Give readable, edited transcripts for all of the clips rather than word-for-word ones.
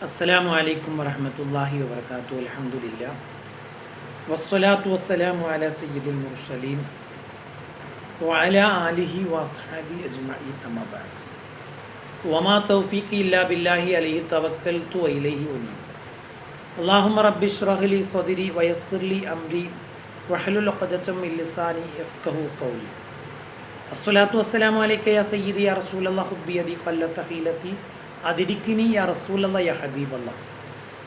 അസ്സലാമു അലൈക്കും വറഹ്മത്തുള്ളാഹി വബറകാതുഹു. അൽഹംദുലില്ലാ വസ്സലാത്തു വസ്സലാമു അലാ സയ്യിദിൽ മുർസലീൻ വഅലാ ആലിഹി വഅസ്ഹാബിഹി അജ്മഈൻ. അമ്മാ ബഅദ്. വമാ തൗഫീഖി ഇല്ലാ ബില്ലാഹി അലൈഹി തവക്കൽതു വഇലൈഹി ഉനീബ്. അല്ലാഹുമ്മ റബ്ബി ഇശ്റഹ് ലി സദ്രി വയസ്സിർ ലി അംരി വഹ്ലുൽ ഉഖ്ദതം മിൻ ലിസാനി യഫ്ഖഹു ഖൗലി. അസ്സലാത്തു വസ്സലാമു അലൈക യാ സയ്യിദി യാ റസൂലല്ലാഹ് ഹുബ്ബിയദി ഖല്ലത ഖീലതി അതിരിക്കിനി യാ റസൂലല്ലാ യാ ഹബീബല്ലാ.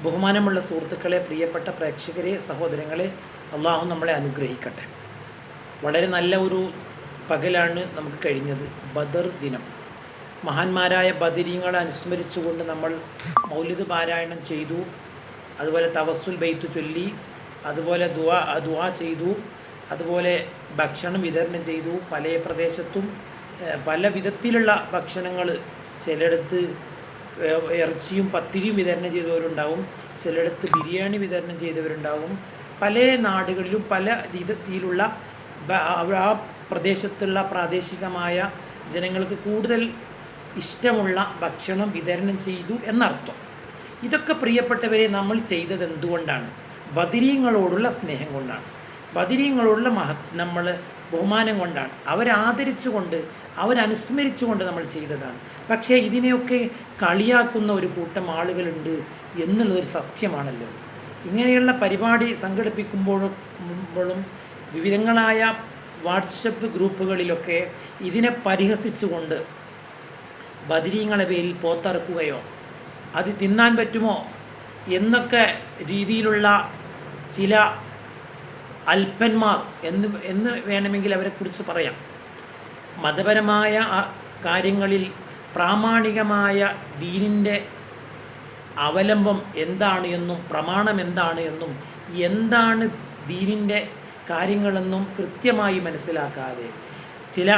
ബഹുമാനമുള്ള സുഹൃത്തുക്കളെ, പ്രിയപ്പെട്ട പ്രേക്ഷകരെ, സഹോദരങ്ങളെ, അള്ളാഹു നമ്മളെ അനുഗ്രഹിക്കട്ടെ. വളരെ നല്ല ഒരു പകലാണ് നമുക്ക് കഴിഞ്ഞത്. ബദർ ദിനം. മഹാന്മാരായ ബദരീങ്ങളെ അനുസ്മരിച്ചുകൊണ്ട് നമ്മൾ മൗലിദ് പാരായണം ചെയ്തു. അതുപോലെ തവസ്സുൽ ബൈത്ത് ചൊല്ലി, അതുപോലെ ദുആ ചെയ്തു, അതുപോലെ ഭക്ഷണം വിതരണം ചെയ്തു. പല പ്രദേശത്തും പല വിധത്തിലുള്ള ഭക്ഷണങ്ങൾ, ചിലയിടത്ത് ഇറച്ചിയും പത്തിരിയും വിതരണം ചെയ്തവരുണ്ടാവും, ചിലയിടത്ത് ബിരിയാണി വിതരണം ചെയ്തവരുണ്ടാവും. പല നാടുകളിലും പല രീതിയിലുള്ള ആ പ്രദേശത്തുള്ള പ്രാദേശികമായ ജനങ്ങൾക്ക് കൂടുതൽ ഇഷ്ടമുള്ള ഭക്ഷണം വിതരണം ചെയ്തു എന്നർത്ഥം. ഇതൊക്കെ പ്രിയപ്പെട്ടവരെ നമ്മൾ ചെയ്തത് എന്തുകൊണ്ടാണ്? ബദരീങ്ങളോടുള്ള സ്നേഹം കൊണ്ടാണ്, ബദരീങ്ങളോടുള്ള നമ്മൾ ബഹുമാനം കൊണ്ടാണ്, അവരാദരിച്ചുകൊണ്ട് അവരനുസ്മരിച്ചുകൊണ്ട് നമ്മൾ ചെയ്തതാണ്. പക്ഷേ ഇതിനെയൊക്കെ കളിയാക്കുന്ന ഒരു കൂട്ടം ആളുകളുണ്ട് എന്നുള്ളതൊരു സത്യമാണല്ലോ. ഇങ്ങനെയുള്ള പരിപാടി സംഘടിപ്പിക്കുമ്പോഴും വിവിധങ്ങളായ വാട്സപ്പ് ഗ്രൂപ്പുകളിലൊക്കെ ഇതിനെ പരിഹസിച്ചുകൊണ്ട് ബദരീങ്ങളെ പേരിൽ പോത്തറക്കുകയോ അത് തിന്നാൻ പറ്റുമോ എന്നൊക്കെ രീതിയിലുള്ള ചില അല്പന്മാർ എന്ന് വേണമെങ്കിൽ അവരെക്കുറിച്ച് പറയാം. മതപരമായ കാര്യങ്ങളിൽ പ്രാമാണികമായ ദീനിൻ്റെ അവലംബം എന്താണ് എന്നും പ്രമാണം എന്താണ് എന്നും എന്താണ് ദീനിൻ്റെ കാര്യങ്ങളെന്നും കൃത്യമായി മനസ്സിലാക്കാതെ ചില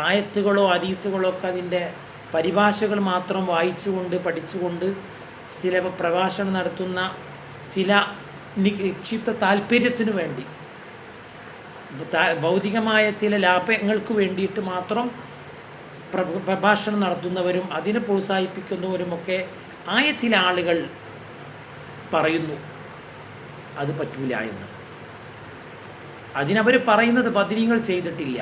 ആയത്തുകളോ ഹദീസുകളോ ഒക്കെ അതിൻ്റെ പരിഭാഷകൾ മാത്രം വായിച്ചുകൊണ്ട് പഠിച്ചുകൊണ്ട് ചില പ്രഭാഷണം നടത്തുന്ന ചില നിക്ഷിപ്ത താല്പര്യത്തിനു വേണ്ടി, ഭൗതികമായ ചില ലാഭങ്ങൾക്ക് വേണ്ടിയിട്ട് മാത്രം പ്രഭാഷണം നടത്തുന്നവരും അതിനെ പ്രോത്സാഹിപ്പിക്കുന്നവരുമൊക്കെ ആയ ചില ആളുകൾ പറയുന്നു അത് പറ്റൂല എന്ന്. അതിനവർ പറയുന്നത് ബദരീങ്ങൾ ചെയ്തിട്ടില്ല.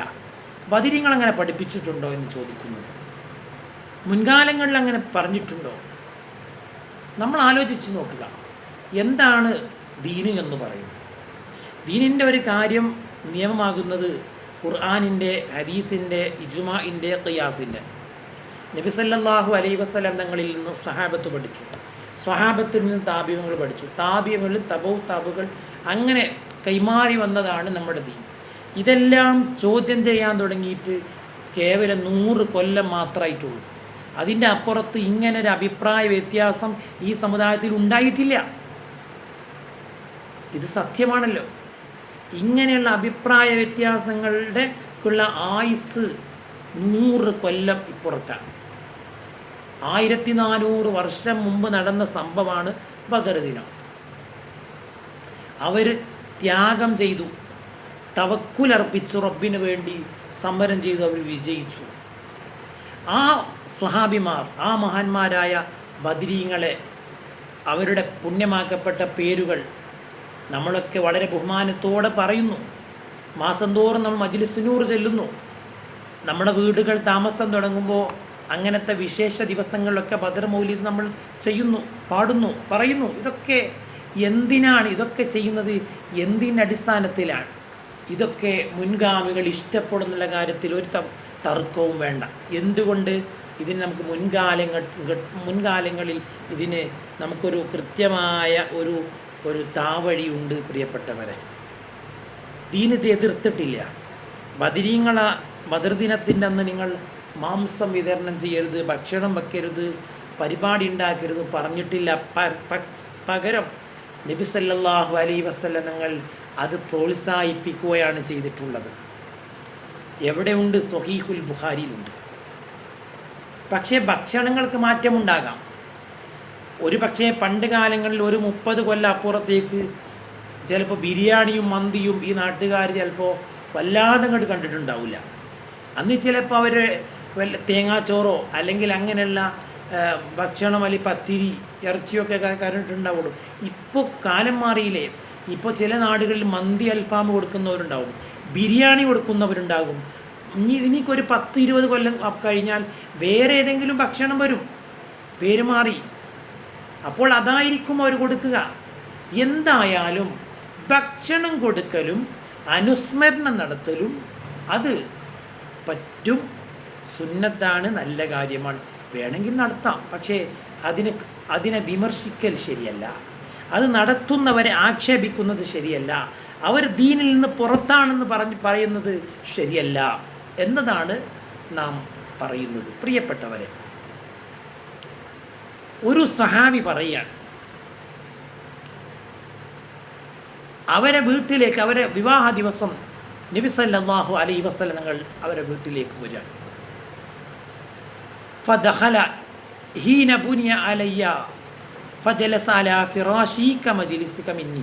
ബദരീങ്ങൾ അങ്ങനെ പഠിപ്പിച്ചിട്ടുണ്ടോ എന്ന് ചോദിക്കുന്നു. മുൻകാലങ്ങളിൽ അങ്ങനെ പറഞ്ഞിട്ടുണ്ടോ? നമ്മൾ ആലോചിച്ച് നോക്കുക. എന്താണ് ദീന് എന്ന് പറയുന്നത്? ദീനിൻ്റെ ഒരു കാര്യം നിയമമാകുന്നത് ഖുർആനിൻ്റെ, ഹദീസിൻ്റെ, ഇജ്മാഇൻ്റെ, ഖിയാസിൻ്റെ. നബി സല്ലല്ലാഹു അലൈഹി വസല്ലം തങ്ങളിൽ നിന്ന് സ്വഹാബത്ത് പഠിച്ചു, സ്വഹാബത്തിൽ നിന്ന് താബിയങ്ങൾ പഠിച്ചു, താബിയങ്ങളിൽ താബുകൾ, അങ്ങനെ കൈമാറി വന്നതാണ് നമ്മുടെ ദീൻ. ഇതെല്ലാം ചോദ്യം ചെയ്യാൻ തുടങ്ങിയിട്ട് കേവലം 100 കൊല്ലം മാത്രമായിട്ടുള്ളൂ. അതിൻ്റെ അപ്പുറത്ത് ഇങ്ങനൊരു അഭിപ്രായ വ്യത്യാസം ഈ സമുദായത്തിൽ ഉണ്ടായിട്ടില്ല. ഇത് സത്യമാണല്ലോ. ഇങ്ങനെയുള്ള അഭിപ്രായ വ്യത്യാസങ്ങളുടെ ഉള്ള ആയുസ് 100 കൊല്ലം ഇപ്പുറത്താണ്. 1400 വർഷം മുമ്പ് നടന്ന സംഭവമാണ് ബദർ ദിനം. അവർ ത്യാഗം ചെയ്തു, തവക്കുലർപ്പിച്ചു, റബ്ബിന് വേണ്ടി സമരം ചെയ്തു, അവർ വിജയിച്ചു. ആ സ്വഹാബിമാർ, ആ മഹാന്മാരായ ബദരീങ്ങളെ, അവരുടെ പുണ്യമാക്കപ്പെട്ട പേരുകൾ നമ്മളൊക്കെ വളരെ ബഹുമാനത്തോടെ പറയുന്നു. മാസം തോറും നമ്മൾ മജ്ലിസ് നൂർ ചെല്ലുന്നു. നമ്മുടെ വീടുകൾ താമസം തുടങ്ങുമ്പോൾ അങ്ങനത്തെ വിശേഷ ദിവസങ്ങളിലൊക്കെ ബദർ മൗലിദ് നമ്മൾ ചെയ്യുന്നു, പാടുന്നു, പറയുന്നു. ഇതൊക്കെ എന്തിനാണ് ഇതൊക്കെ ചെയ്യുന്നത്? എന്തിൻ്റെ അടിസ്ഥാനത്തിലാണ്? ഇതൊക്കെ മുൻഗാമികൾ ഇഷ്ടപ്പെടുന്നുള്ള കാര്യത്തിൽ ഒരു തർക്കവും വേണ്ട. എന്തുകൊണ്ട്? ഇതിന് നമുക്ക് മുൻകാലങ്ങളിൽ ഇതിന് നമുക്കൊരു കൃത്യമായ ഒരു താവഴിയുണ്ട്. പ്രിയപ്പെട്ടവരെ, ദീനിത് എതിർത്തിട്ടില്ല. ബദർ ദിനത്തിൻ്റെ അന്ന് നിങ്ങൾ മാംസം വിതരണം ചെയ്യരുത്, ഭക്ഷണം വയ്ക്കരുത്, പരിപാടി ഉണ്ടാക്കരുത് പറഞ്ഞിട്ടില്ല. പകരം നബി സല്ലല്ലാഹു അലൈഹി വസല്ലം തങ്ങൾ അത് പ്രോത്സാഹിപ്പിക്കുകയാണ് ചെയ്തിട്ടുള്ളത്. എവിടെയുണ്ട്? സ്വഹീഹുൽ ബുഖാരിയിലുണ്ട്. പക്ഷേ ഭക്ഷണങ്ങൾക്ക് മാറ്റമുണ്ടാകാം. ഒരു പക്ഷേ പണ്ട് കാലങ്ങളിൽ ഒരു 30 കൊല്ലം അപ്പുറത്തേക്ക് ചിലപ്പോൾ ബിരിയാണിയും മന്തിയും ഈ നാട്ടുകാർ ചിലപ്പോൾ വല്ലാതെ അങ്ങോട്ട് കണ്ടിട്ടുണ്ടാവില്ല. അന്ന് ചിലപ്പോൾ അവർ തേങ്ങാച്ചോറോ അല്ലെങ്കിൽ അങ്ങനെയുള്ള ഭക്ഷണം അല്ലെങ്കിൽ പത്തിരി ഇറച്ചിയൊക്കെ കണ്ടിട്ടുണ്ടാവുള്ളൂ. ഇപ്പോൾ കാലം മാറിയില്ലേ. ഇപ്പോൾ ചില നാടുകളിൽ മന്തി അൽഫാം കൊടുക്കുന്നവരുണ്ടാവും, ബിരിയാണി കൊടുക്കുന്നവരുണ്ടാകും. ഇനിക്കൊരു 10-20 കൊല്ലം കഴിഞ്ഞാൽ വേറെ ഏതെങ്കിലും ഭക്ഷണം വരും, പേര് മാറി. അപ്പോൾ അതായിരിക്കും അവർ കൊടുക്കുക. എന്തായാലും ഭക്ഷണം കൊടുക്കലും അനുസ്മരണം നടത്തലും അത് പറ്റും, സുന്നത്താണ്, നല്ല കാര്യമാണ്, വേണമെങ്കിൽ നടത്താം. പക്ഷേ അതിനെ വിമർശിക്കൽ ശരിയല്ല, അത് നടത്തുന്നവരെ ആക്ഷേപിക്കുന്നത് ശരിയല്ല, അവർ ദീനിൽ നിന്ന് പുറത്താണെന്ന് പറയുന്നത് ശരിയല്ല എന്നതാണ് നാം പറയുന്നത്. പ്രിയപ്പെട്ടവരെ, ഒരു സഹാബി പറയുകയാണ്, അവരെ വീട്ടിലേക്ക്, അവരെ വിവാഹ ദിവസം നബി സല്ലല്ലാഹു അലൈഹി വസല്ലം തങ്ങൾ അവരെ വീട്ടിലേക്ക് വരികയാണ്. ഫദഖല ഹീന ബുനിയ അലയ്യ ഫജലസ അലാ ഫിറാശി കമജ്ലിസിക മിന്നി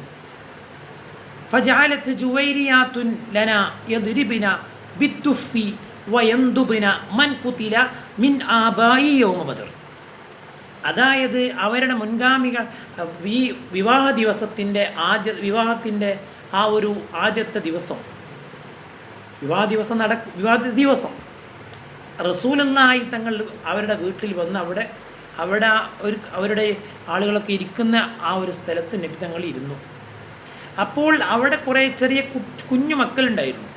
ഫജഅലത് ജുവൈരിയാത്തുൻ ലനാ യദ്രിബന ബിത്തുഫി വയന്ദുബന മൻ ഖുതില മിൻ ആബായി യൗമ ബദർ. അതായത് അവരുടെ മുൻഗാമികൾ ഈ വിവാഹ ദിവസത്തിൻ്റെ വിവാഹത്തിൻ്റെ ആ ഒരു ആദ്യത്തെ ദിവസം, വിവാഹ ദിവസം റസൂലുള്ളാഹി തങ്ങൾ അവരുടെ വീട്ടിൽ വന്ന് അവിടെ അവരുടെ ആളുകളൊക്കെ ഇരിക്കുന്ന ആ ഒരു സ്ഥലത്ത് നബി തങ്ങൾ ഇരുന്നു. അപ്പോൾ അവിടെ കുറേ ചെറിയ കുഞ്ഞു മക്കളുണ്ടായിരുന്നു.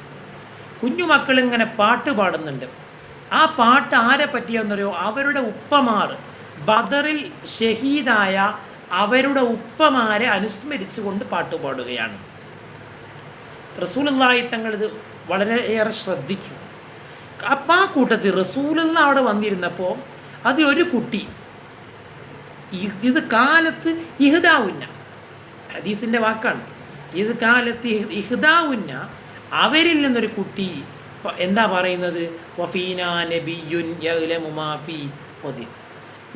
കുഞ്ഞുമക്കൾ ഇങ്ങനെ പാട്ട് പാടുന്നുണ്ട്. ആ പാട്ട് ആരെ പറ്റിയെന്നറിയോ? അവരുടെ ഉപ്പമാർ, ബദറിൽ ഷഹീദായ അവരുടെ ഉപ്പമാരെ അനുസ്മരിച്ചുകൊണ്ട് പാട്ട് പാടുകയാണ്. റസൂലുള്ളാഹി തങ്ങൾ ഇത് വളരെയേറെ ശ്രദ്ധിച്ചു. അപ്പം ആ കൂട്ടത്തിൽ റസൂലുള്ള അവിടെ വന്നിരുന്നപ്പോൾ അത് ഒരു കുട്ടി, ഇത് കാലത്ത് ഇഹ്ദാവുന്ന, ഹദീസിൻ്റെ വാക്കാണ്, ഇത് കാലത്ത് ഇഹ്ദാവുന്ന, അവരിൽ നിന്നൊരു കുട്ടി എന്താ പറയുന്നത്? വഫീന നബിയുൻ യഅ്ലമു മാ ഫീ ഗദിൻ,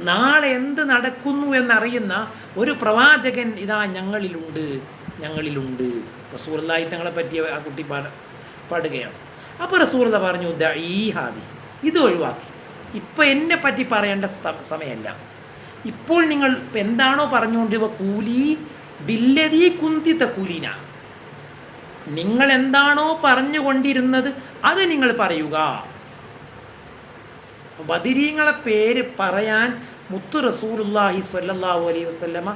നാളെ എന്ത് നടക്കുന്നു എന്നറിയുന്ന ഒരു പ്രവാചകൻ ഇതാ ഞങ്ങളിലുണ്ട്. റസൂലുള്ളാഹി തങ്ങളെ പറ്റി ആ കുട്ടി പാടുകയാണ്. അപ്പോൾ റസൂലുള്ള പറഞ്ഞു, ദഈഹാദി, ഇത് ഒഴിവാക്കി, ഇപ്പം എന്നെ പറ്റി പറയേണ്ട സമയമല്ല. ഇപ്പോൾ നിങ്ങൾ എന്താണോ പറഞ്ഞുകൊണ്ട് കൂലി ബില്ലദീ കുന്തി തഖൂലീന, നിങ്ങൾ എന്താണോ പറഞ്ഞുകൊണ്ടിരുന്നത് അത് നിങ്ങൾ പറയുക. ബദരീങ്ങളെ പേര് പറയാൻ മുത്തു റസൂലുള്ളാഹി സ്വല്ലല്ലാഹു അലൈഹി വസല്ലമ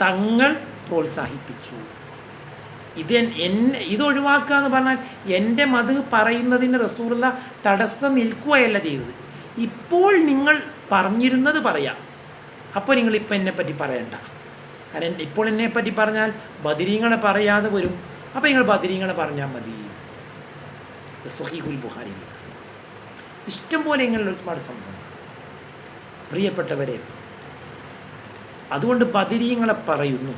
തങ്ങൾ പ്രോത്സാഹിപ്പിച്ചു. ഇതൊഴിവാക്കുക എന്ന് പറഞ്ഞാൽ എൻ്റെ മത് പറയുന്നതിന് റസൂലുള്ള തടസ്സം നിൽക്കുകയല്ല ചെയ്തത്. ഇപ്പോൾ നിങ്ങൾ പറഞ്ഞിരുന്നത് പറയാം, അപ്പോൾ നിങ്ങളിപ്പോൾ എന്നെപ്പറ്റി പറയണ്ട. കാരണം ഇപ്പോൾ എന്നെപ്പറ്റി പറഞ്ഞാൽ ബദരീങ്ങളെ പറയാതെ വരും, അപ്പോൾ നിങ്ങൾ ബദരീങ്ങളെ പറഞ്ഞാൽ മതി. സ്വഹീഹുൽ ബുഖാരി. ഇഷ്ടംപോലെ ഇങ്ങനെയുള്ള ഒരുപാട് സംഭവം. പ്രിയപ്പെട്ടവരെ, അതുകൊണ്ട് ബദരീങ്ങളെ പറയുന്നു.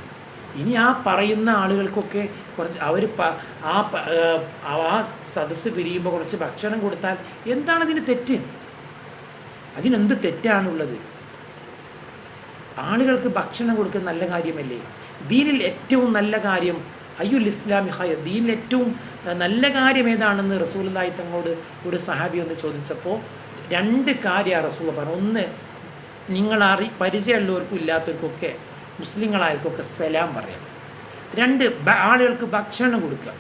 ഇനി ആ പറയുന്ന ആളുകൾക്കൊക്കെ കുറച്ച് ആ സദസ്സ് പിരിയുമ്പോൾ കുറച്ച് ഭക്ഷണം കൊടുത്താൽ എന്താണതിന് തെറ്റ്? അതിനെന്ത് തെറ്റാണുള്ളത്? ആളുകൾക്ക് ഭക്ഷണം കൊടുക്കുന്ന നല്ല കാര്യമല്ലേ? ദീനിൽ ഏറ്റവും നല്ല കാര്യം അയ്യുൽ ഇസ്ലാമി ഖൈർ, ദീനിൽ ഏറ്റവും നല്ല കാര്യം ഏതാണെന്ന് റസൂലുള്ളാഹി തങ്ങളോട് ഒരു സഹാബി ഒന്ന് ചോദിച്ചപ്പോൾ 2 കാര്യമാണ് റസൂൽ പറഞ്ഞു. ഒന്ന്, നിങ്ങൾ പരിചയമുള്ളവർക്കും ഇല്ലാത്തവർക്കൊക്കെ മുസ്ലിങ്ങളായവർക്കൊക്കെ സലാം പറയാം. 2, ആളുകൾക്ക് ഭക്ഷണം കൊടുക്കുക.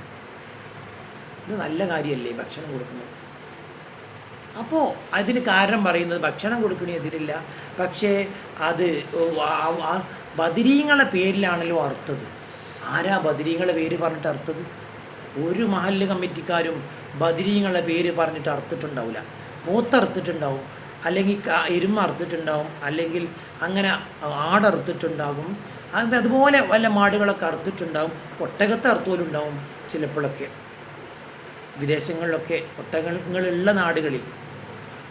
ഇത് നല്ല കാര്യമല്ലേ ഭക്ഷണം കൊടുക്കുന്നത്? അപ്പോൾ അതിന് കാരണം പറയുന്നത് ഭക്ഷണം കൊടുക്കണതിനെതിരില്ല, പക്ഷേ അത് ബദരീങ്ങളെ പേരിലാണല്ലോ അർത്ഥത്. ആരാ ബദരീങ്ങളെ പേര് പറഞ്ഞിട്ട് അർത്ഥത്? ഒരു മഹല്ല് കമ്മിറ്റിക്കാരും ബദരീങ്ങളെ പേര് പറഞ്ഞിട്ട് അർത്ഥിട്ടുണ്ടാവില്ല. മൂത്തറുത്തിട്ടുണ്ടാവും, അല്ലെങ്കിൽ എരുമ അറുത്തിട്ടുണ്ടാവും, അല്ലെങ്കിൽ അങ്ങനെ ആടറുത്തിട്ടുണ്ടാകും, അതുപോലെ വല്ല മാടുകളൊക്കെ അറുത്തിട്ടുണ്ടാവും, ഒട്ടകത്തെ അറുത്തോലുണ്ടാവും ചിലപ്പോഴൊക്കെ, വിദേശങ്ങളിലൊക്കെ ഒട്ടകങ്ങളുള്ള നാടുകളിൽ.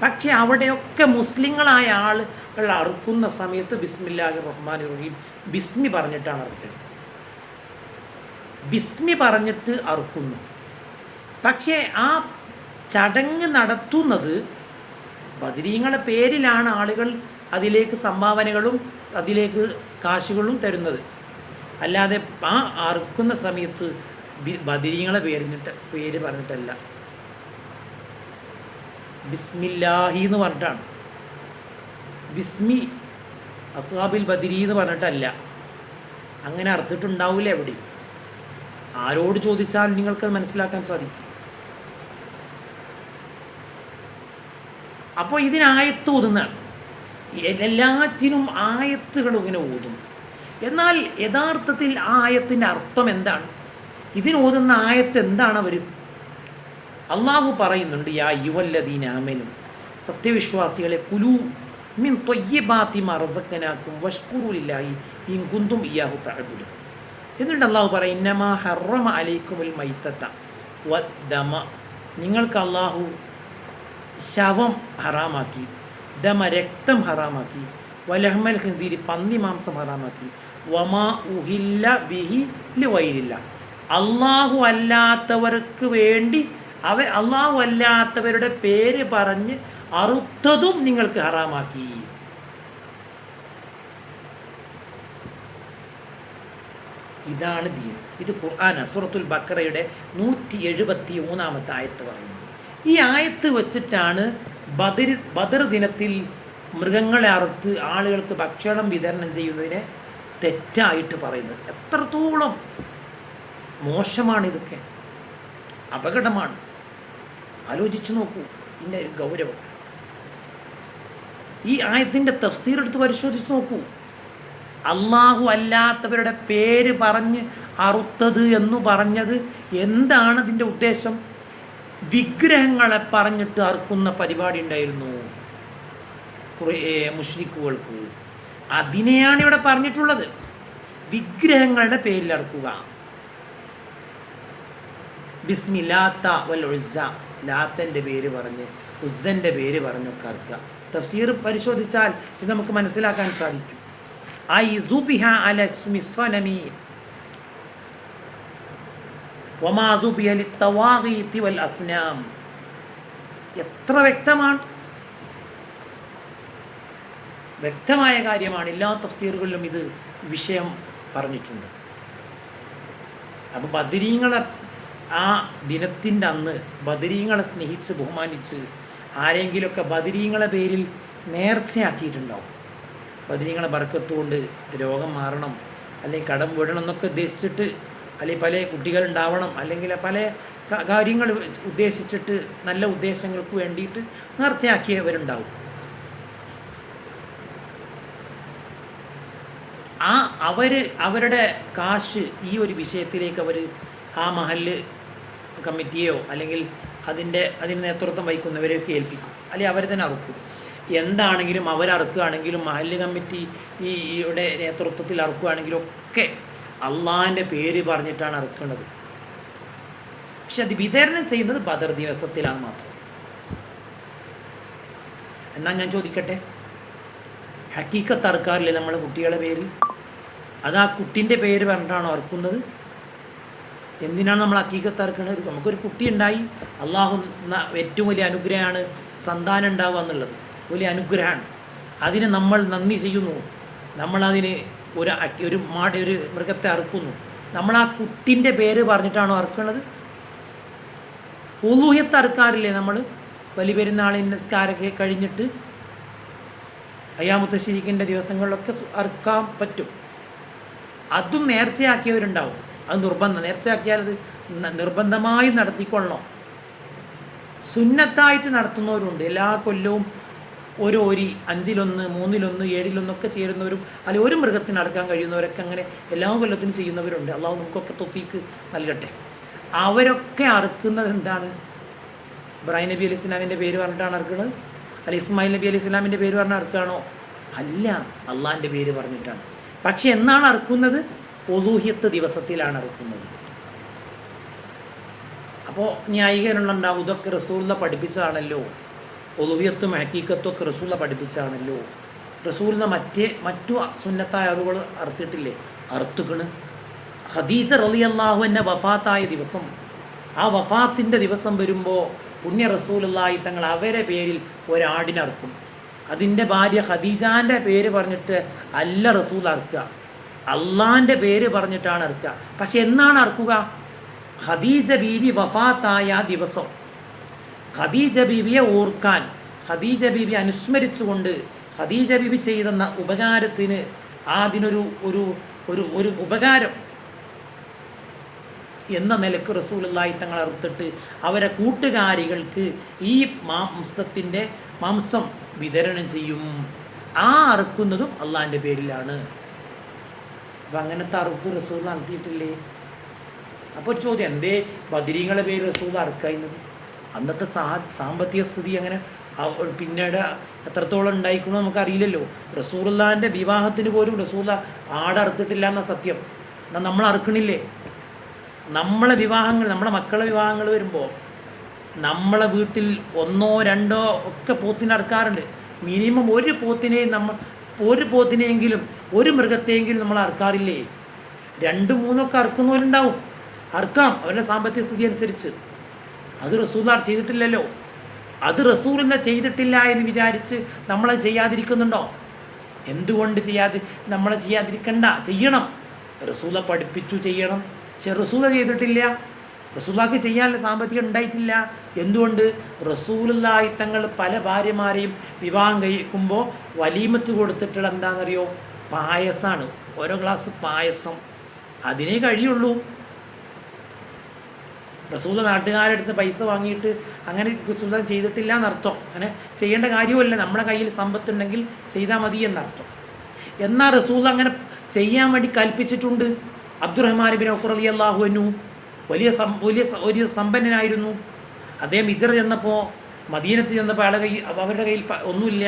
പക്ഷേ അവിടെയൊക്കെ മുസ്ലിങ്ങളായ ആളുകൾ അറുക്കുന്ന സമയത്ത് ബിസ്മില്ലാഹിർ റഹ്മാനിർ റഹീം ബിസ്മി പറഞ്ഞിട്ടാണ് അറുക്കുന്നത്. ബിസ്മി പറഞ്ഞിട്ട് അറുക്കുന്നു. പക്ഷേ ആ ചടങ്ങ് നടത്തുന്നത് ബദരീങ്ങളെ പേരിലാണ്. ആളുകൾ അതിലേക്ക് സംഭാവനകളും അതിലേക്ക് കാശുകളും തരുന്നത്. അല്ലാതെ ആ അറുക്കുന്ന സമയത്ത് ബദരീങ്ങളെ പേര് പറഞ്ഞിട്ടല്ല, ബിസ്മില്ലാഹി എന്ന് പറഞ്ഞിട്ടാണ്. ബിസ്മി അസ്ഹാബിൽ ബദരി എന്ന് പറഞ്ഞിട്ടല്ല. അങ്ങനെ അർത്ഥിട്ടുണ്ടാവില്ല എവിടെയും. ആരോട് ചോദിച്ചാൽ നിങ്ങൾക്കത് മനസ്സിലാക്കാൻ സാധിക്കും. അപ്പോൾ ഇതിനായത്ത് ഓതുന്നതാണ്. എല്ലാറ്റിനും ആയത്തുകൾ ഇങ്ങനെ ഓതും. എന്നാൽ യഥാർത്ഥത്തിൽ ആ ആയത്തിൻ്റെ അർത്ഥം എന്താണ്? ഇതിനോതുന്ന ആയത്ത് എന്താണ്? അവർ അള്ളാഹു പറയുന്നുണ്ട്, യാ യുവല്ലദീന ആമനു, സത്യവിശ്വാസികളെ, കുലു മിൻ ത്വയ്യിബാതി മാ റസഖ്നാകും വഷ്കുറു ലില്ലാഹി ഇൻ കുന്തും ഇയ്യാഹു തഅബുദൂൻ. എന്നിട്ട് അള്ളാഹു പറയും, ഇന്നമാ ഹറമ അലൈക്കുമുൽ മൈത്തത വദ്ദമ, നിങ്ങൾക്ക് അള്ളാഹു ശവം ഹറാമാക്കി, ദമ രക്തം ഹറാമാക്കി, വലഹ്മൽ ഖിൻസീരി പന്നി മാംസം ഹറാമാക്കി, വമാ ഉഹില്ല ബിഹി ലിഗൈരില്ല, അള്ളാഹു അല്ലാത്തവർക്ക് വേണ്ടി അള്ളാഹു അല്ലാത്തവരുടെ പേര് പറഞ്ഞ് അറുത്തതും നിങ്ങൾക്ക് ഹറാമാക്കി. ഇതാണ് ദീൻ. ഇത് ഖുർആൻ സൂറത്തുൽ ബഖറയുടെ 173 ആയത്ത് പറയുന്നു. ഈ ആയത്ത് വെച്ചിട്ടാണ് ബദർ ദിനത്തിൽ മൃഗങ്ങളെ അറുത്ത് ആളുകൾക്ക് ഭക്ഷണം വിതരണം ചെയ്യുന്നതിനെ തെറ്റായിട്ട് പറയുന്നത്. എത്രത്തോളം മോശമാണ് ഇതൊക്കെ, അപകടമാണ്. ആലോചിച്ചു നോക്കൂ ഇതിൻ്റെ ഗൗരവം. ഈ ആയത്തിൻ്റെ തഫ്സീർ എടുത്ത് പരിശോധിച്ച് നോക്കൂ. അള്ളാഹു അല്ലാത്തവരുടെ പേര് പറഞ്ഞ് അറുത്തത് എന്ന് പറഞ്ഞത് എന്താണ് അതിൻ്റെ ഉദ്ദേശം? വിഗ്രഹങ്ങളെ പറഞ്ഞിട്ട് അറുക്കുന്ന പരിപാടി ഉണ്ടായിരുന്നു കുറേ മുശ്രിക്കുകൾക്ക്. അതിനെയാണ് ഇവിടെ പറഞ്ഞിട്ടുള്ളത്, വിഗ്രഹങ്ങളുടെ പേരിൽ അറുക്കുക. ബിസ്മി ലാത്ത വൽ ഉസ്സ, ലാത്തൻ്റെ പേര് പറഞ്ഞ് ഉസ്സൻ്റെ പേര് പറഞ്ഞൊക്കെ അറുക്കുക. തഫ്സീർ പരിശോധിച്ചാൽ ഇത് നമുക്ക് മനസ്സിലാക്കാൻ സാധിക്കും. ഐ ദുബിഹ അല ഇസ്മി സനമി വമാ ദുബിഹ ലിത്തവാഗീതി വൽ അസ്നാം. എത്ര വ്യക്തമാണ്, വ്യക്തമായ കാര്യമാണ്. എല്ലാ തഫ്സീറുകളിലും ഇത് വിഷയം പറഞ്ഞിട്ടുണ്ട്. അപ്പോൾ ബദരീങ്ങളെ ആ ദിനത്തിൻ്റെ അന്ന് ബദരീങ്ങളെ സ്നേഹിച്ച് ബഹുമാനിച്ച് ആരെങ്കിലുമൊക്കെ ബദരീങ്ങളെ പേരിൽ നേർച്ചയാക്കിയിട്ടുണ്ടാവും. ബദരീങ്ങളെ ബർക്കത്ത് കൊണ്ട് രോഗം മാറണം, അല്ലെങ്കിൽ കടം വീഴണം എന്നൊക്കെ ഉദ്ദേശിച്ചിട്ട്, അല്ലെങ്കിൽ പല കുട്ടികളുണ്ടാവണം, അല്ലെങ്കിൽ പല കാര്യങ്ങൾ ഉദ്ദേശിച്ചിട്ട് നല്ല ഉദ്ദേശങ്ങൾക്ക് വേണ്ടിയിട്ട് നേർച്ചയാക്കിയവരുണ്ടാവും. അവരുടെ കാശ് ഈ ഒരു വിഷയത്തിലേക്ക് അവർ ആ മഹല്ല് കമ്മിറ്റിയോ അല്ലെങ്കിൽ അതിന് നേതൃത്വം വഹിക്കുന്നവരെയൊക്കെ ഏൽപ്പിക്കും, അല്ലെങ്കിൽ അവർ തന്നെ അറുക്കും. എന്താണെങ്കിലും അവരറുക്കുകയാണെങ്കിലും മഹല്ല് കമ്മിറ്റി ഈയുടെ നേതൃത്വത്തിൽ അറുക്കുകയാണെങ്കിലും ഒക്കെ അള്ളാഹിൻ്റെ പേര് പറഞ്ഞിട്ടാണ് അറുക്കുന്നത്. പക്ഷെ അത് വിതരണം ചെയ്യുന്നത് ബദർ ദിവസത്തിലാണ് മാത്രം. എന്നാൽ ഞാൻ ചോദിക്കട്ടെ, ഹക്കീക്കത്ത് അറുക്കാറില്ലേ നമ്മൾ കുട്ടികളുടെ പേരിൽ? അത് ആ കുട്ടിൻ്റെ പേര് പറഞ്ഞിട്ടാണോ അറുക്കുന്നത്? എന്തിനാണ് നമ്മൾ ഹക്കീക്കത്ത് അറുക്കുന്നത്? നമുക്കൊരു കുട്ടി ഉണ്ടായി, അള്ളാഹു ഏറ്റവും വലിയ അനുഗ്രഹമാണ് സന്താനം ഉണ്ടാവുക എന്നുള്ളത്, വലിയ അനുഗ്രഹമാണ്. അതിന് നമ്മൾ നന്ദി ചെയ്യുന്നു. നമ്മളതിന് ഒരു മൃഗത്തെ അറുക്കുന്നു. നമ്മൾ ആ കുട്ടിൻ്റെ പേര് പറഞ്ഞിട്ടാണോ അറുക്കുന്നത്? ഉളൂഹിയത്ത് അറുക്കാറില്ലേ നമ്മൾ? വലിയ പെരുന്നാളിൻ്റെ നിസ്കാരമൊക്കെ കഴിഞ്ഞിട്ട് അയ്യാമുത്ത ശരീക്കിൻ്റെ ദിവസങ്ങളിലൊക്കെ അറുക്കാൻ പറ്റും. അതും നേർച്ചയാക്കിയവരുണ്ടാവും. അത് നേർച്ചയാക്കിയാൽ അത് നിർബന്ധമായി നടത്തിക്കൊള്ളണം. സുന്നത്തായിട്ട് നടത്തുന്നവരുണ്ട്. എല്ലാ കൊല്ലവും ഒരു 5-1, 3-1, 7-1 ചേരുന്നവരും, അല്ലെങ്കിൽ ഒരു മൃഗത്തിന് അടക്കാൻ കഴിയുന്നവരൊക്കെ അങ്ങനെ എല്ലാ കൊല്ലത്തിനും ചെയ്യുന്നവരുണ്ട്. അള്ളാഹു നമുക്കൊക്കെ തൗഫീക്ക് നൽകട്ടെ. അവരൊക്കെ അറുക്കുന്നത് എന്താണ്? ഇബ്രാഹിം നബി അലൈഹി ഇസ്ലാമിൻ്റെ പേര് പറഞ്ഞിട്ടാണ് അറുക്കുന്നത്? അല്ല ഇസ്മായിൽ നബി അലൈഹി ഇസ്ലാമിൻ്റെ പേര് പറഞ്ഞാൽ അറുക്കുകയാണോ? അല്ല, അള്ളാഹിൻ്റെ പേര് പറഞ്ഞിട്ടാണ്. പക്ഷെ എന്നാണ് അറുക്കുന്നത്? ഉളൂഹിയത്ത് ദിവസത്തിലാണ് അറുക്കുന്നത്. അപ്പോൾ ന്യായീകരണമുണ്ടാകും, ഇതൊക്കെ റസൂലുള്ള പഠിപ്പിച്ചതാണല്ലോ, ഉളൂഹിയത്തും ഹക്കീക്കത്തും ഒക്കെ റസൂലുള്ള പഠിപ്പിച്ചതാണല്ലോ, റസൂലുള്ള മറ്റു സുന്നത്തായ അറിവുകൾ അറുത്തിട്ടില്ലേ? അറുത്തുകണ്. ഖദീജ റളിയല്ലാഹു അൻഹ വഫാത്തായ ദിവസം, ആ വഫാത്തിൻ്റെ ദിവസം വരുമ്പോൾ പുണ്യ റസൂലുള്ളാഹി തങ്ങൾ അവരെ പേരിൽ ഒരാടിനറുക്കും. അതിൻ്റെ ഭാര്യ ഖദീജാൻ്റെ പേര് പറഞ്ഞിട്ട് അല്ല റസൂൽ അറുക്കുക, അള്ളാഹിൻ്റെ പേര് പറഞ്ഞിട്ടാണ് അറുക്കുക. പക്ഷെ എന്നാണ് അറുക്കുക? ഖദീജ ബീവി വഫാത്തായ ആ ദിവസം ഖദീജ ബീവിയെ ഓർക്കാൻ, ഖദീജ ബീവി അനുസ്മരിച്ചുകൊണ്ട് ഖദീജ ബിബി ചെയ്തെന്ന ഉപകാരത്തിന് അതിനൊരു ഒരു ഒരു ഒരു ഉപകാരം എന്ന നിലക്ക് റസൂലുള്ളാഹി തങ്ങൾ അറുത്തിട്ട് അവരെ കൂട്ടുകാരികൾക്ക് ഈ മാംസം വിതരണം ചെയ്യും. ആ അറുക്കുന്നതും അള്ളാഹിൻ്റെ പേരിലാണ്. അപ്പം അങ്ങനത്തെ അറുത്ത് റസൂൽ നടത്തിയിട്ടില്ലേ? അപ്പോൾ ചോദ്യം, എന്തേ ബദരീങ്ങളെ പേര് റസൂൽ അറുക്കുന്നത്? അന്നത്തെ സാമ്പത്തിക സ്ഥിതി അങ്ങനെ പിന്നീട് എത്രത്തോളം ഉണ്ടായിക്കണോ നമുക്കറിയില്ലല്ലോ. റസൂലുള്ളാഹിൻ്റെ വിവാഹത്തിന് പോലും റസൂൽ ആടറുത്തിട്ടില്ല എന്ന സത്യം. എന്നാൽ നമ്മൾ അറുക്കണില്ലേ? നമ്മളെ വിവാഹങ്ങൾ, നമ്മളെ മക്കളെ വിവാഹങ്ങൾ വരുമ്പോൾ നമ്മളെ വീട്ടിൽ 1 2 ഒക്കെ പോത്തിനെ അറുക്കാറുണ്ട്. മിനിമം ഒരു പോത്തിനെയെങ്കിലും ഒരു മൃഗത്തെയെങ്കിലും നമ്മൾ അറുക്കാറില്ലേ? 2 3 ഒക്കെ അറുക്കുന്നവരുണ്ടാവും. അറുക്കാം, അവരുടെ സാമ്പത്തിക സ്ഥിതി അനുസരിച്ച്. അത് റസൂലുള്ളാഹി ചെയ്തിട്ടില്ലല്ലോ. അത് റസൂലുള്ളാഹി ചെയ്തിട്ടില്ല എന്ന് വിചാരിച്ച് നമ്മളത് ചെയ്യാതിരിക്കുന്നുണ്ടോ? എന്തുകൊണ്ട് നമ്മളെ ചെയ്യാതിരിക്കണ്ട? ചെയ്യണം. റസൂലുള്ളാഹി പഠിപ്പിച്ചു ചെയ്യണം. പക്ഷെ റസൂലുള്ളാഹി ചെയ്തിട്ടില്ല. റസൂലുള്ളാഹിക്ക് ചെയ്യാനുള്ള സാമ്പത്തികം ഉണ്ടായിട്ടില്ല. എന്തുകൊണ്ട്? റസൂലുള്ളാഹി തങ്ങൾ പല ഭാര്യമാരെയും വിവാഹം കഴിക്കുമ്പോൾ വലീമത്ത് കൊടുത്തിട്ടുള്ള എന്താണെന്നറിയോ? പായസമാണ്. ഓരോ ഗ്ലാസ് പായസം, അതിനേ കഴിയുള്ളൂ. റസൂൽ നാട്ടുകാരുടെ അടുത്ത് പൈസ വാങ്ങിയിട്ട് അങ്ങനെ റസൂൽ ചെയ്തിട്ടില്ല എന്നർത്ഥം. അങ്ങനെ ചെയ്യേണ്ട കാര്യമല്ല. നമ്മുടെ കയ്യിൽ സമ്പത്തുണ്ടെങ്കിൽ ചെയ്താൽ മതി എന്നർത്ഥം. എന്നാൽ റസൂൽ അങ്ങനെ ചെയ്യാൻ വേണ്ടി കൽപ്പിച്ചിട്ടുണ്ട്. അബ്ദുറഹ്മാൻ ബിൻ ഔഫ് റളിയല്ലാഹു അൻഹു വലിയ സമ്പന്നനായിരുന്നു. അദ്ദേഹം ഹിജ്റ ചെന്നപ്പോൾ, മദീനത്ത് ചെന്നപ്പോൾ അവരുടെ കയ്യിൽ ഒന്നുമില്ല.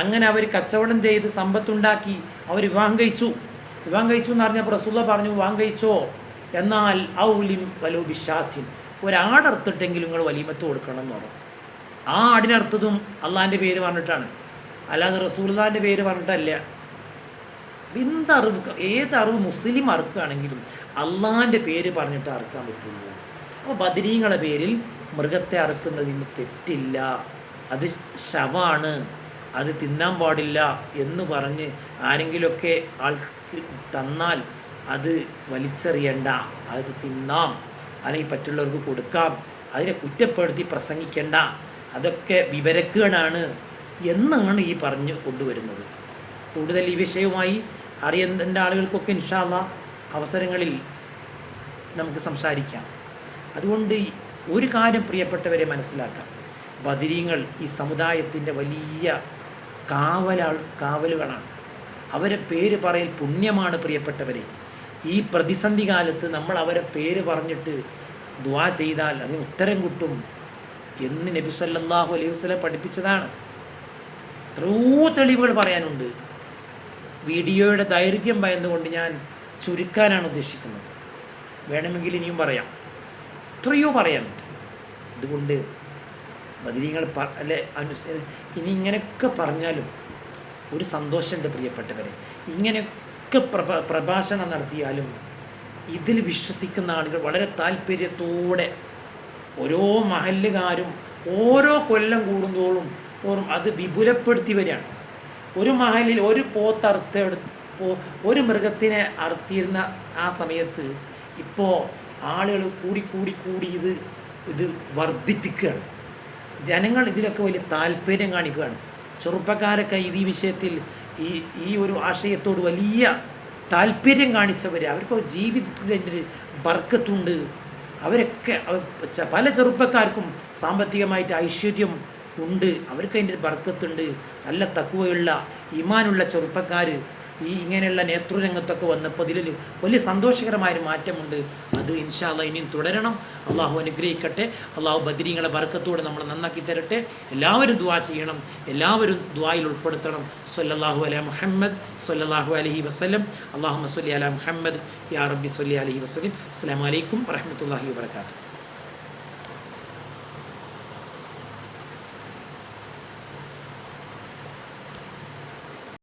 അങ്ങനെ അവർ കച്ചവടം ചെയ്ത് സമ്പത്തുണ്ടാക്കി അവർ വിവാഹം കഴിച്ചു എന്ന് പറഞ്ഞപ്പോൾ റസൂലുള്ളാഹി പറഞ്ഞു, വിവാഹം കഴിച്ചോ, എന്നാൽ ഔലിം വലോ ബിശാത്തിൻ, ഒരാടർത്തിട്ടെങ്കിലും നിങ്ങൾ വലീമത്ത് കൊടുക്കണം എന്ന് പറഞ്ഞു. ആ ആടിനർത്ഥതും അള്ളാഹിൻ്റെ പേര് പറഞ്ഞിട്ടാണ്, അല്ലാതെ റസൂലുള്ളാഹിൻ്റെ പേര് പറഞ്ഞിട്ടല്ല. ഏത് അറിവ് മുസ്ലിം അറുക്കുകയാണെങ്കിലും അള്ളാഹിൻ്റെ പേര് പറഞ്ഞിട്ട് അറുക്കാൻ പറ്റുള്ളൂ. അപ്പോൾ ബദരീങ്ങളെ പേരിൽ മൃഗത്തെ അറുക്കുന്നതിന് തെറ്റില്ല. അത് ശവാണ്, അത് തിന്നാൻ പാടില്ല എന്ന് പറഞ്ഞ് ആരെങ്കിലുമൊക്കെ ആൾക്ക് തന്നാൽ അത് വലിച്ചെറിയണ്ട, അത് തിന്നാം, അല്ലെങ്കിൽ മറ്റുള്ളവർക്ക് കൊടുക്കാം, അതിനെ കുറ്റപ്പെടുത്തി പ്രസംഗിക്കേണ്ട, അതൊക്കെ വിവരക്കേടാണ് എന്നാണ് ഈ പറഞ്ഞു കൊണ്ടുവരുന്നത്. കൂടുതൽ ഈ വിഷയവുമായി അറിയുന്ന ആളുകൾക്കൊക്കെ ഇൻഷാ അല്ലാഹ് അവസരങ്ങളിൽ നമുക്ക് സംസാരിക്കാം. അതുകൊണ്ട് ഒരു കാര്യം പ്രിയപ്പെട്ടവരെ മനസ്സിലാക്കാം, ബദരീങ്ങൾ ഈ സമുദായത്തിൻ്റെ വലിയ കാവലുകളാണ്. അവരെ പേര് പറയൽ പുണ്യമാണ് പ്രിയപ്പെട്ടവരെ. ഈ പ്രതിസന്ധി കാലത്ത് നമ്മൾ അവരെ പേര് പറഞ്ഞിട്ട് ദുആ ചെയ്താൽ അതിന് ഉത്തരം കിട്ടും എന്ന് നബി സല്ലല്ലാഹു അലൈഹി വസല്ലം പഠിപ്പിച്ചതാണ്. എത്രയോ തെളിവുകൾ പറയാനുണ്ട്. വീഡിയോയുടെ ദൈർഘ്യം ഭയന്നുകൊണ്ട് ഞാൻ ചുരുക്കാനാണ് ഉദ്ദേശിക്കുന്നത്. വേണമെങ്കിൽ ഇനിയും പറയാം, എത്രയോ പറയാനുണ്ട്. അതുകൊണ്ട് ബദരീങ്ങൾ ഇനി ഇങ്ങനെയൊക്കെ പറഞ്ഞാലും ഒരു സന്തോഷമുണ്ട് പ്രിയപ്പെട്ടവരെ. ഇങ്ങനെയൊക്കെ പ്രഭാഷണം നടത്തിയാലും ഇതിൽ വിശ്വസിക്കുന്ന ആളുകൾ വളരെ താല്പര്യത്തോടെ ഓരോ മഹല്ലുകാരും ഓരോ കൊല്ലം കൂടുന്തോറും അത് വിപുലപ്പെടുത്തി വരികയാണ്. ഒരു മഹലിൽ ഒരു ഒരു മൃഗത്തിനെ അറുത്തിരുന്ന ആ സമയത്ത് ഇപ്പോൾ ആളുകൾ കൂടി ഇത് വർദ്ധിപ്പിക്കുകയാണ്. ജനങ്ങൾ ഇതിലൊക്കെ വലിയ താല്പര്യം കാണിക്കുകയാണ്. ചെറുപ്പക്കാരൊക്കെ ഈ വിഷയത്തിൽ ഈ ഒരു ആശയത്തോട് വലിയ താല്പര്യം കാണിച്ചവർ, അവർക്ക് ജീവിതത്തിൽ അതിൻ്റെ ഒരു ബർക്കത്തുണ്ട്. അവരൊക്കെ പല ചെറുപ്പക്കാർക്കും സാമ്പത്തികമായിട്ട് ഐശ്വര്യം ഉണ്ട്, അവർക്ക് അതിൻ്റെ ഒരു ബർക്കത്തുണ്ട്. നല്ല തഖ്വയുള്ള ഈമാനുള്ള ചെറുപ്പക്കാർ ഇങ്ങനെയുള്ള നേതൃരംഗത്തൊക്കെ വന്നപ്പോൾ ഇതിൽ വലിയ സന്തോഷകരമായൊരു മാറ്റമുണ്ട്. അത് ഇൻഷാ അല്ലാഹ് ഇനിയും തുടരണം. അള്ളാഹു അനുഗ്രഹിക്കട്ടെ. അള്ളാഹു ബദരീങ്ങളെ ബർക്കത്തോടെ നമ്മൾ നന്നാക്കി തരട്ടെ. എല്ലാവരും ദുആ ചെയ്യണം, എല്ലാവരും ദുആയിൽ ഉൾപ്പെടുത്തണം. സ്വല്ലല്ലാഹു അലാ മുഹമ്മദ് സ്വല്ലല്ലാഹു അലൈഹി വസല്ലം. അല്ലാഹുമ്മ സ്വല്ലി അലാ മുഹമ്മദ് യാ റബ്ബി സ്വല്ലി അലൈഹി വസല്ലം. അസ്സലാമു അലൈക്കും വറഹ്മത്തുള്ളാഹി വബറകാതുഹു.